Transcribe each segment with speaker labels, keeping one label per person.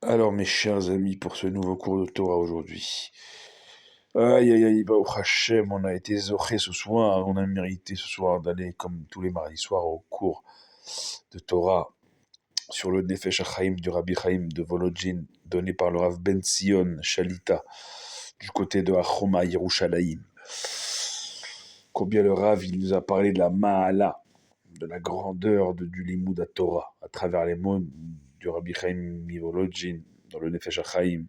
Speaker 1: Alors, mes chers amis, pour ce nouveau cours de Torah aujourd'hui. Aïe, aïe, aïe, bah, au Hachem, on a été zoché ce soir, on a mérité ce soir d'aller, comme tous les mardis soirs, au cours de Torah sur le Nefesh HaChaim du Rabbi Chaim de Volodjin, donné par le Rav Ben Sion Shalita, du côté de Achoma Yerushalayim. Combien le Rav, il nous a parlé de la Ma'ala, de la grandeur du Limoud à Torah, à travers les mots du Rabbi Chaim Mivolodjin, dans le Nefesh HaChaim.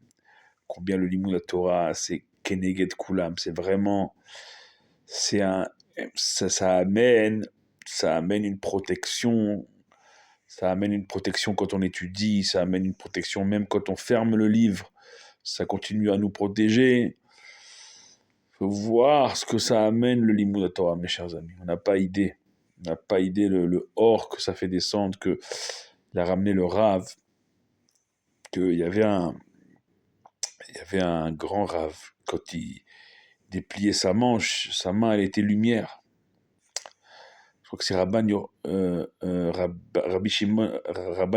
Speaker 1: Combien le Limoud à Torah, c'est Keneged Kulam, c'est vraiment, c'est un, ça amène une protection, ça amène une protection quand on étudie, ça amène une protection même quand on ferme le livre, ça continue à nous protéger. Faut voir ce que ça amène le Limoud à Torah, mes chers amis. On n'a pas idée. On n'a pas idée le or que ça fait descendre, que il a ramené le Rav, qu'il y avait un grand Rav. Quand il dépliait sa main, elle était lumière. Je crois que c'est Rabban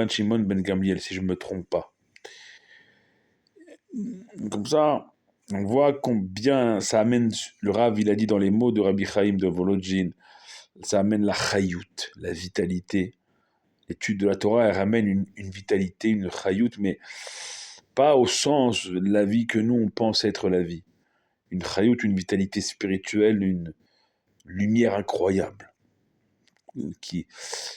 Speaker 1: Shimon Ben Gamliel, si je ne me trompe pas. Comme ça, on voit combien ça amène, le Rav, il a dit dans les mots de Rabbi Chaim de Volodjin, ça amène la chayout, la vitalité. L'étude de la Torah, elle ramène une vitalité, une chayout, mais pas au sens de la vie que nous, on pense être la vie. Une chayout, une vitalité spirituelle, une lumière incroyable qui,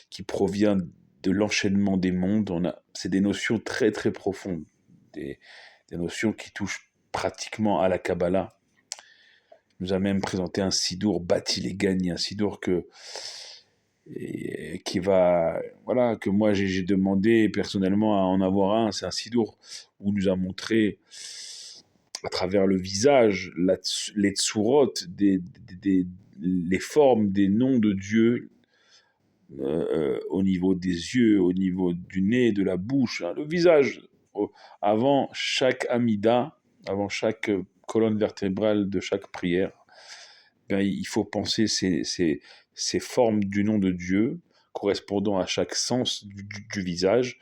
Speaker 1: qui provient de l'enchaînement des mondes. C'est des notions très très profondes, des notions qui touchent pratiquement à la Kabbalah. Il nous a même présenté un sidour Bati les Gagnes, un sidour que moi j'ai demandé personnellement à en avoir un. C'est un sidour où il nous a montré à travers le visage les tsurot, les formes des noms de Dieu, au niveau des yeux, au niveau du nez, de la bouche, hein, le visage. Avant chaque amida, avant chaque colonne vertébrale de chaque prière, ben, il faut penser ces formes du nom de Dieu correspondant à chaque sens du visage.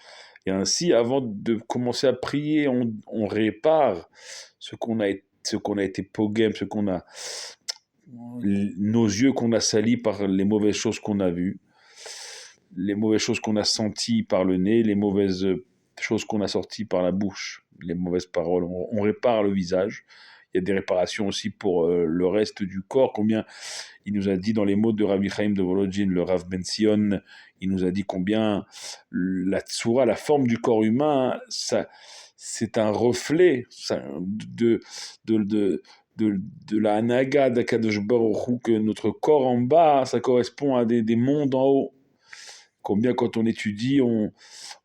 Speaker 1: Et ainsi, avant de commencer à prier, on répare ce qu'on a été pogem, nos yeux qu'on a salis par les mauvaises choses qu'on a vues, les mauvaises choses qu'on a senties par le nez, les mauvaises choses qu'on a sorties par la bouche, les mauvaises paroles. On répare le visage. Il y a des réparations aussi pour le reste du corps. Combien il nous a dit dans les mots de Rabbi Chaim de Volodjin, le Rav Ben Sion, il nous a dit combien la tsura, la forme du corps humain, ça, c'est un reflet de, de, de la Hanaga d'Akadosh Baruch Hu, que notre corps en bas, ça correspond à des mondes en haut. Combien quand on étudie, on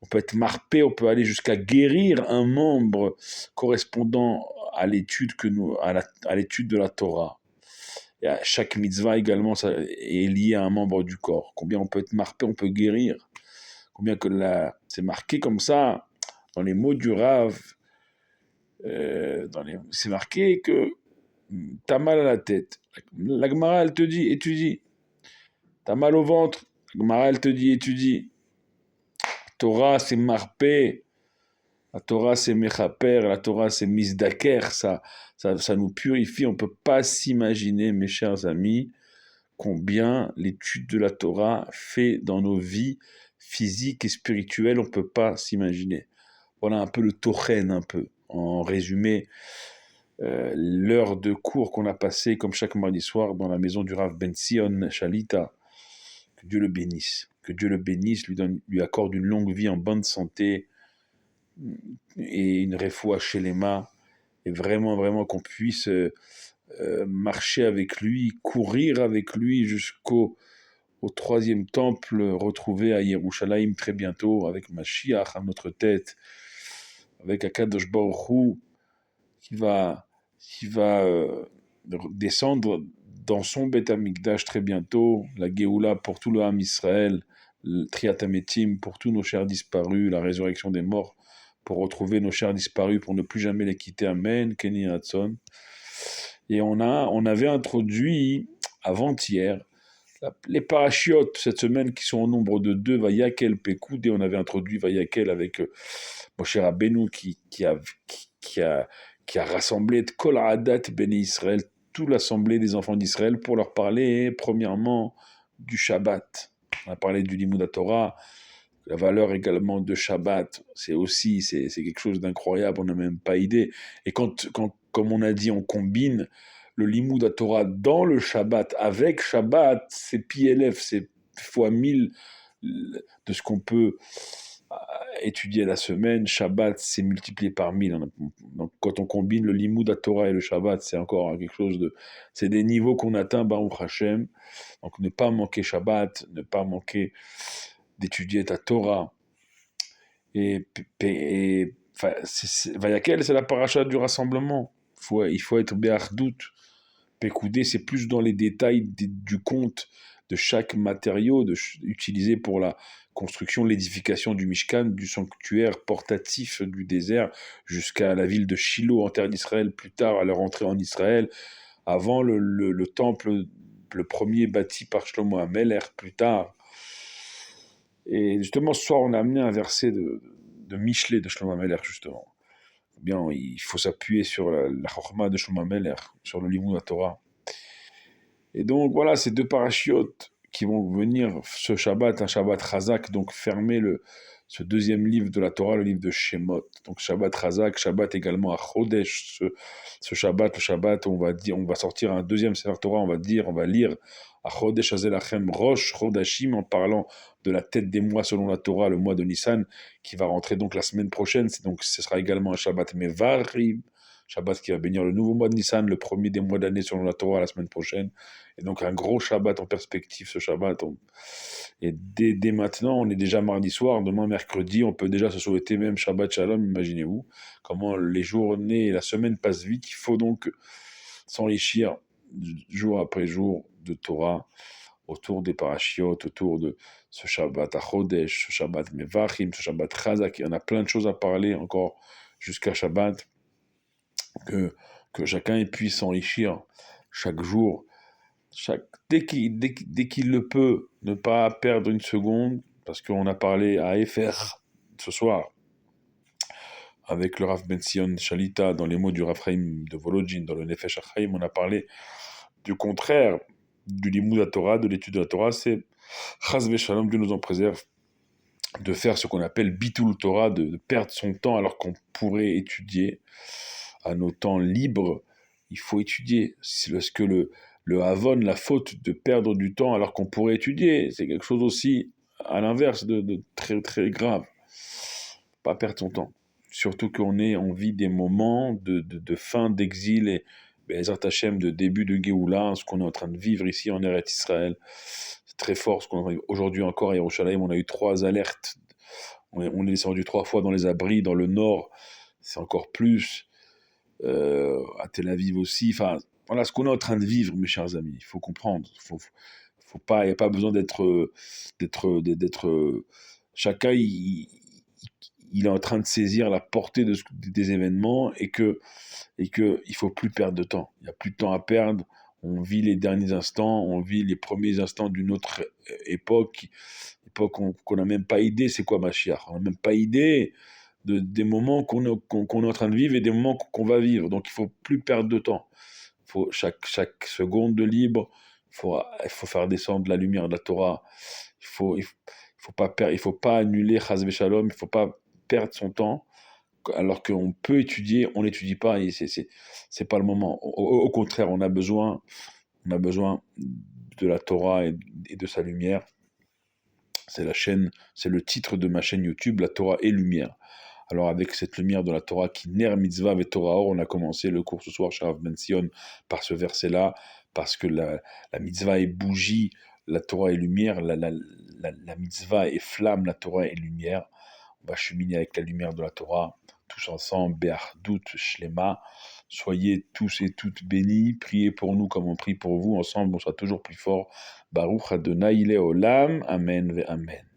Speaker 1: peut être marpé, on peut aller jusqu'à guérir un membre correspondant à l'étude à l'étude de la Torah. Et à chaque mitzvah également, ça est lié à un membre du corps. Combien on peut être marqué, on peut guérir. Combien c'est marqué comme ça dans les mots du Rav. C'est marqué que t'as mal à la tête. La Gemara, elle te dit, étudie. T'as mal au ventre. La Gemara, elle te dit, étudie. Torah, c'est marpé. La Torah, c'est mechaper. La Torah, c'est misdaker. Ça nous purifie. On ne peut pas s'imaginer, mes chers amis, combien l'étude de la Torah fait dans nos vies physiques et spirituelles, on ne peut pas s'imaginer. Voilà un peu le tochen, un peu. En résumé, l'heure de cours qu'on a passée, comme chaque mardi soir, dans la maison du Rav Ben Sion Shalita. Que Dieu le bénisse. Que Dieu le bénisse, lui accorde une longue vie en bonne santé et une refoua chez les mains. Et vraiment, vraiment qu'on puisse marcher avec lui, courir avec lui jusqu'au troisième temple, retrouvé à Yerushalayim très bientôt, avec Mashiach à notre tête, avec Akadosh Baruch Hu, qui va descendre dans son Beth Amikdash très bientôt, la Géoula pour tout le Ham Israël, le Triat Hametim pour tous nos chers disparus, la résurrection des morts pour retrouver nos chers disparus, pour ne plus jamais les quitter. Amen, Kenny Hatson. Et on avait introduit avant-hier Les parachiotes cette semaine qui sont au nombre de 2, Vayakel, Pekoud, et on avait introduit Vayakel avec Moshe Rabbeinu qui a, qui a rassemblé Kol Adat Béni Israël, toute l'assemblée des enfants d'Israël pour leur parler premièrement du Shabbat. On a parlé du Limud Torah, la valeur également de Shabbat, c'est quelque chose d'incroyable, on n'a même pas idée. Et comme on a dit, on combine le Limud Torah dans le Shabbat avec Shabbat, c'est PLF, c'est fois 1000 de ce qu'on peut étudier la semaine. Shabbat, c'est multiplié par 1000. Donc, quand on combine le Limud Torah et le Shabbat, c'est encore quelque chose de... C'est des niveaux qu'on atteint, Baruch Hashem. Donc, ne pas manquer Shabbat, ne pas manquer d'étudier ta Torah. Vayakel, c'est la paracha du rassemblement. Il faut être Be'achdout. Pekoudé, c'est plus dans les détails du compte de chaque matériau utilisé pour la construction, l'édification du Mishkan, du sanctuaire portatif du désert, jusqu'à la ville de Shiloh en terre d'Israël, plus tard à leur entrée en Israël, avant le temple, le premier bâti par Shlomo HaMelech, plus tard. Et justement, ce soir, on a amené un verset de Michelet de Shlomo HaMelech, justement. Bien, il faut s'appuyer sur la Chorma de Shlomo HaMelech, sur le Limud Torah. Et donc, voilà, ces 2 parachiotes qui vont venir ce Shabbat, un Shabbat Chazak, donc fermer ce 2e livre de la Torah, le livre de Shemot. Donc, Shabbat Chazak, Shabbat également à Chodesh, ce Shabbat, le Shabbat, on va sortir un 2e Sefer Torah, on va lire à Chodesh Azelachem Rosh Chodashim, en parlant de la tête des mois selon la Torah, le mois de Nissan, qui va rentrer donc la semaine prochaine. Donc, ce sera également un Shabbat Mevarim, Shabbat qui va bénir le nouveau mois de Nissan, le premier des mois d'année selon la Torah, la semaine prochaine. Et donc un gros Shabbat en perspective, ce Shabbat. Et dès maintenant, on est déjà mardi soir, demain mercredi, on peut déjà se souhaiter même Shabbat Shalom, imaginez-vous. Comment les journées et la semaine passent vite. Il faut donc s'enrichir jour après jour de Torah, autour des parachiotes, autour de ce Shabbat à Chodesh, ce Shabbat Mevachim, ce Shabbat Chazak. Il y en a plein de choses à parler encore jusqu'à Shabbat. Que chacun puisse s'enrichir chaque jour, dès qu'il le peut, ne pas perdre une seconde, parce qu'on a parlé à FR ce soir, avec le Rav Ben Sion Shalita, dans les mots du Rav Chaim de Volodjin, dans le Nefesh HaChaim, on a parlé du contraire du Limud Torah, de l'étude de la Torah, c'est Chas V'Shalom, Dieu nous en préserve, de faire ce qu'on appelle Bitul Torah, de perdre son temps alors qu'on pourrait étudier. À nos temps libres, il faut étudier. Parce que le havon, la faute de perdre du temps alors qu'on pourrait étudier, c'est quelque chose aussi à l'inverse de très très grave. Pas perdre son temps. Surtout on vit des moments de fin d'exil et Be'ezrat Hashem, de début de Géoula, ce qu'on est en train de vivre ici en Eretz Israël. C'est très fort ce qu'on a aujourd'hui encore à Yerushalayim. On a eu 3 alertes. On est descendu 3 fois dans les abris, dans le nord. C'est encore plus. À Tel Aviv aussi. Enfin, voilà ce qu'on est en train de vivre, mes chers amis. Il faut comprendre. Il n'y a pas besoin d'être. Chacun, il est en train de saisir la portée des événements et il faut plus perdre de temps. Il n'y a plus de temps à perdre. On vit les derniers instants, on vit les premiers instants d'une autre époque qu'on n'a même pas idée c'est quoi Mashiach. On n'a même pas idée des moments qu'on est en train de vivre et des moments qu'on va vivre. Donc il ne faut plus perdre de temps. Chaque seconde de libre, il faut faire descendre la lumière de la Torah. Il faut pas annuler Chas V'Shalom, il ne faut pas perdre son temps. Alors qu'on peut étudier, on n'étudie pas, et c'est pas le moment. Au contraire, on a besoin de la Torah et de sa lumière. C'est le titre de ma chaîne YouTube, La Torah et Lumière. Alors avec cette lumière de la Torah qui ner mitzvah ve Torah or, on a commencé le cours ce soir chez Rav Ben Sion par ce verset-là, parce que la mitzvah est bougie, la Torah est lumière, la mitzvah est flamme, la Torah est lumière. On va cheminer avec la lumière de la Torah, tous ensemble, Be'achdout, Shlema. Soyez tous et toutes bénis, priez pour nous comme on prie pour vous, ensemble on sera toujours plus fort. Baruch Adonai Leolam, Amen ve Amen.